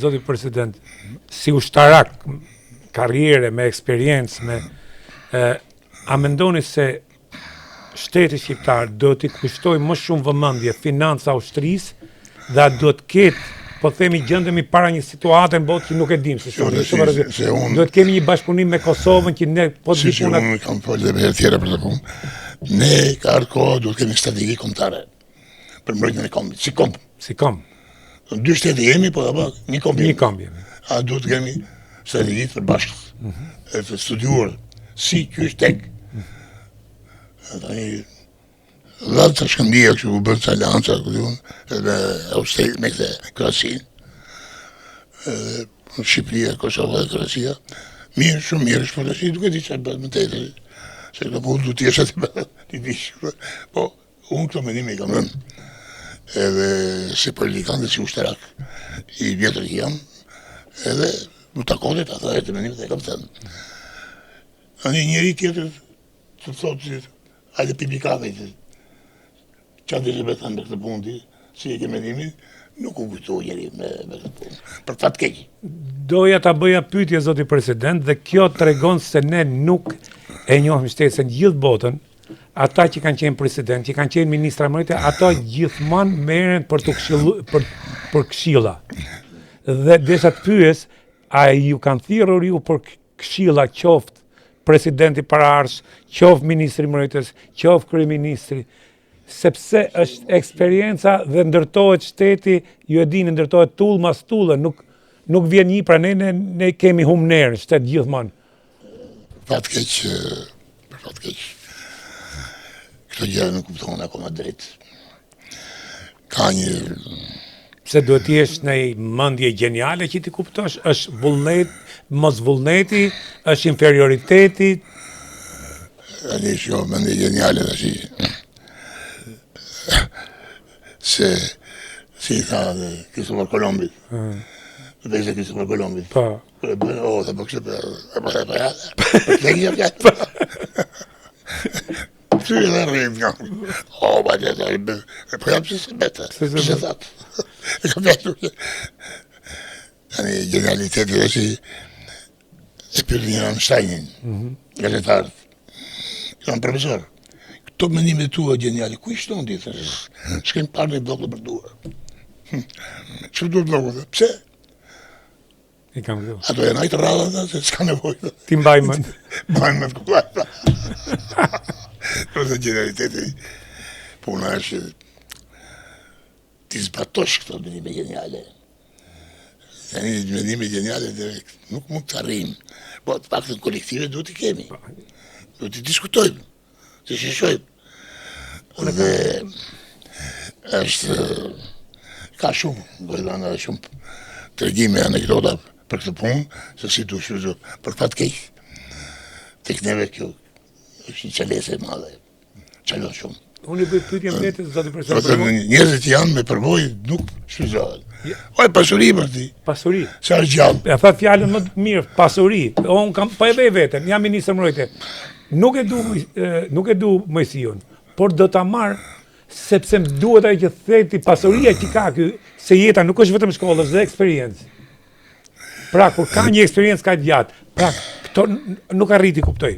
zoti president, si ushtarak, karriere, me eksperiencë, a mendoni se shteti shqiptar do t'i kushtoj më shumë vëmendje financa ushtrisë dhe do të ketë, po themi gjendemi para një situate në botë që nuk e dim se do të kemi një bashkëpunim me Kosovën që ne po di puna. Unë kam folë dhe me herë tjera për të punë. Ne ka ardhur kohë do të kemi strategji kombëtare për mbrojtjen e kombit, si komb. Në dy shtete jemi, po apo një komb jemi. A do të kemi strategji të përbashkët, të studiuar si ky është tek. Dhe të shkëndia kështë u bërë të alianca, edhe Austri me këte Kroasin, Shqipëria, Kosova dhe Kroasia, mirë, shumë mirë, është Kroasia, duke di që e bërë më të jetër, se këto mund du t'jesha të bërë, t'i dishë, po, unë këto menime i kam rënë, edhe si politikan dhe si ushtarak, i vjetër i jam, edhe më takotit, ata e të menime dhe kam thënë. Ani njëri tjetër të thotë që hajde pipi kafe, që atë që me thënë me këtë punë, si e ke mendimi, nuk u kujtu njëri me këtë punë, për fatë keqë. Doja ta bëja pyetje, zoti president, dhe kjo tregon se ne nuk e njohim shtetin, se në gjithë botën, ata që kanë qenë president, që kanë qenë ministra mërite, ato gjithmonë merren për për këshilla. Dhe desha të pyes, a ju kanë thirrur ju për këshilla, qoftë presidenti paraardhës, qoftë ministri mërejtës, qoftë kryeministri, sepse është eksperienca dhe ndërtohet shteti, ju e dini, ndërtohet tull mas tullë, nuk vjen një, pra ne kemi humnerë në shtet gjithmonë. Për fatë keq, këto gjëra nuk kuptohen akoma drejt. Ka një... Se duhet t'jesh në mendje gjeniale që ti kuptosh, është vullnet, mos vullneti, është inferioriteti. Ani shumë mendje gjeniale dhe shi. Se, si i tha dhe Kristofor Kolombit, dhe ishte Kristofor Kolombit. Pa. Të po kështë për të gjë fjatë. Që e dhe rrejmë nga. Ba të e po jam që se bete, që thatë. E ka fjatë. Genialiteti dhe si e pyrë një Einsteinin, gazetarët. Jam profesor. Këto menime tua geniali, ku ishtë në ditë? Shkem parë një blokë për duar. Që duar blokë? Pse? I kam kjo. Ato e najtë rrada dhe se s'ka nevojë. Ti mbajmën. Mbajmën ku lajta. Nëse genialiteti, puna është ti zbatosh këto menime geniale. Një menime geniale nuk mund të arrim. Po të pak të kolektive duhet i kemi. Duhet i diskutojmë. Të shishojmë. Dhe është ka shumë, dojlana shumë tërgjime anekdota për këtë punë, se si du shuzë për fatë keqë. Tek neve kjo është një qalese madhe, qalon shumë. Unë i bëj pyetje vetë, zoti president. Njerëzit janë me përvojë nuk shfuzohen. Oj, pasuri për ti. Pasuri. Sa është gjallë. Ja tha fjalën më të mirë, pasuri. Unë kam po e vej veten, jam ministër mbrojtje. Nuk e du Mojsion, por do ta marr sepse më duhet ajo që theti pasuria që ka ky, se jeta nuk është vetëm shkolla, është eksperiencë. Pra kur ka një eksperiencë ka gjatë, pra këto nuk arriti kuptoj.